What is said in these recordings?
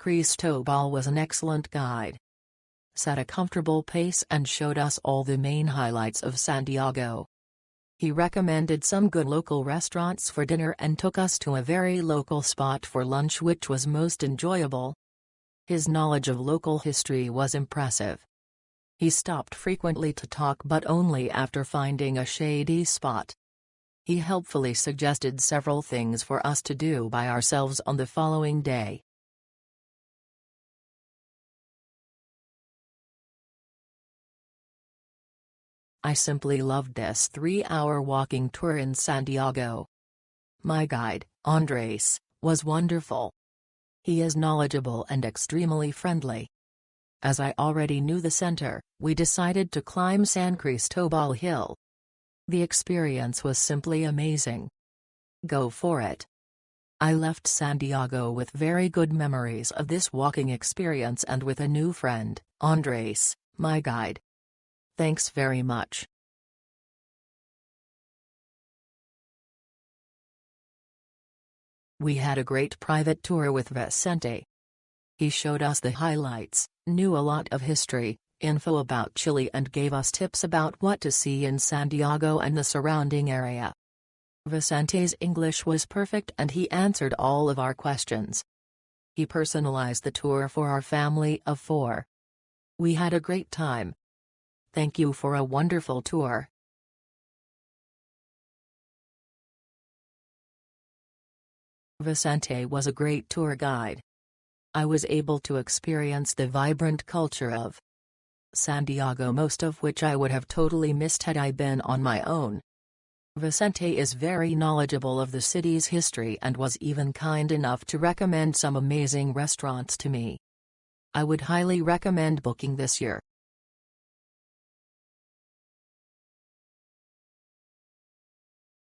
Cristobal was an excellent guide. Set a comfortable pace and showed us all the main highlights of Santiago. He recommended some good local restaurants for dinner and took us to a very local spot for lunch, which was most enjoyable. His knowledge of local history was impressive. He stopped frequently to talk, but only after finding a shady spot. He helpfully suggested several things for us to do by ourselves on the following day. I simply loved this 3-hour walking tour in Santiago. My guide, Andres, was wonderful. He is knowledgeable and extremely friendly. As I already knew the center, we decided to climb San Cristobal Hill. The experience was simply amazing. Go for it. I left Santiago with very good memories of this walking experience and with a new friend, Andres, my guide. Thanks very much. We had a great private tour with Vicente. He showed us the highlights, knew a lot of history, info about Chile, and gave us tips about what to see in Santiago and the surrounding area. Vicente's English was perfect and he answered all of our questions. He personalized the tour for our family of 4. We had a great time. Thank you for a wonderful tour. Vicente was a great tour guide. I was able to experience the vibrant culture of Santiago, most of which I would have totally missed had I been on my own. Vicente is very knowledgeable of the city's history and was even kind enough to recommend some amazing restaurants to me. I would highly recommend booking this year.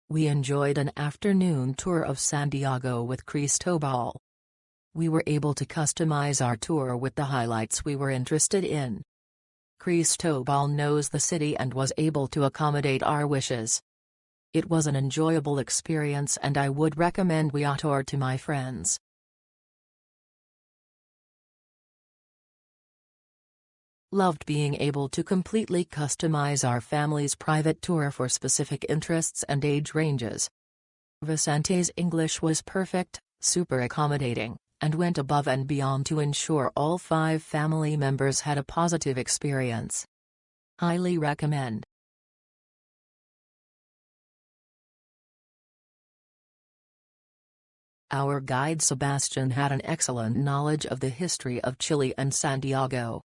We enjoyed an afternoon tour of Santiago with Cristobal. We were able to customize our tour with the highlights we were interested in. Cristobal knows the city and was able to accommodate our wishes. It was an enjoyable experience and I would recommend we tour to my friends. Loved being able to completely customize our family's private tour for specific interests and age ranges. Vicente's English was perfect, super accommodating, and went above and beyond to ensure all 5 family members had a positive experience. Highly recommend. Our guide Sebastian had an excellent knowledge of the history of Chile and Santiago.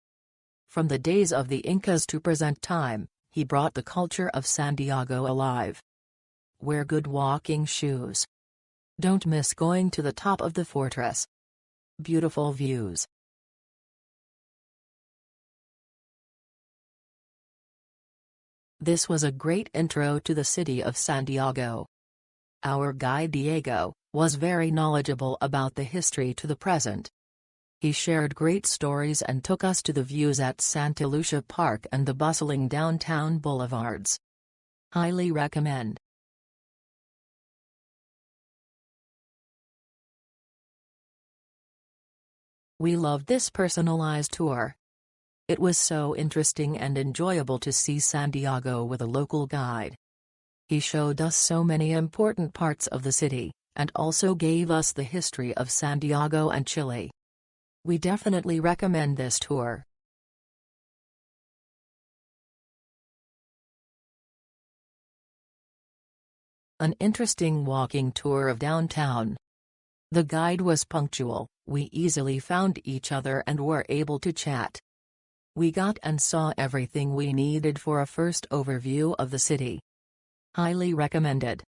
From the days of the Incas to present time, he brought the culture of Santiago alive. Wear good walking shoes. Don't miss going to the top of the fortress. Beautiful views. This was a great intro to the city of Santiago. Our guide Diego was very knowledgeable about the history to the present. He shared great stories and took us to the views at Santa Lucia Park and the bustling downtown boulevards. Highly recommend. We loved this personalized tour. It was so interesting and enjoyable to see Santiago with a local guide. He showed us so many important parts of the city, and also gave us the history of Santiago and Chile. We definitely recommend this tour. An interesting walking tour of downtown. The guide was punctual, we easily found each other and were able to chat. We got and saw everything we needed for a first overview of the city. Highly recommended.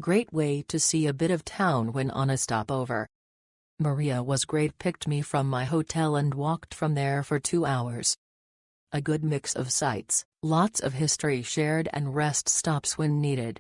Great way to see a bit of town when on a stopover. Maria was great, picked me from my hotel and walked from there for 2 hours. A good mix of sights, lots of history shared and rest stops when needed.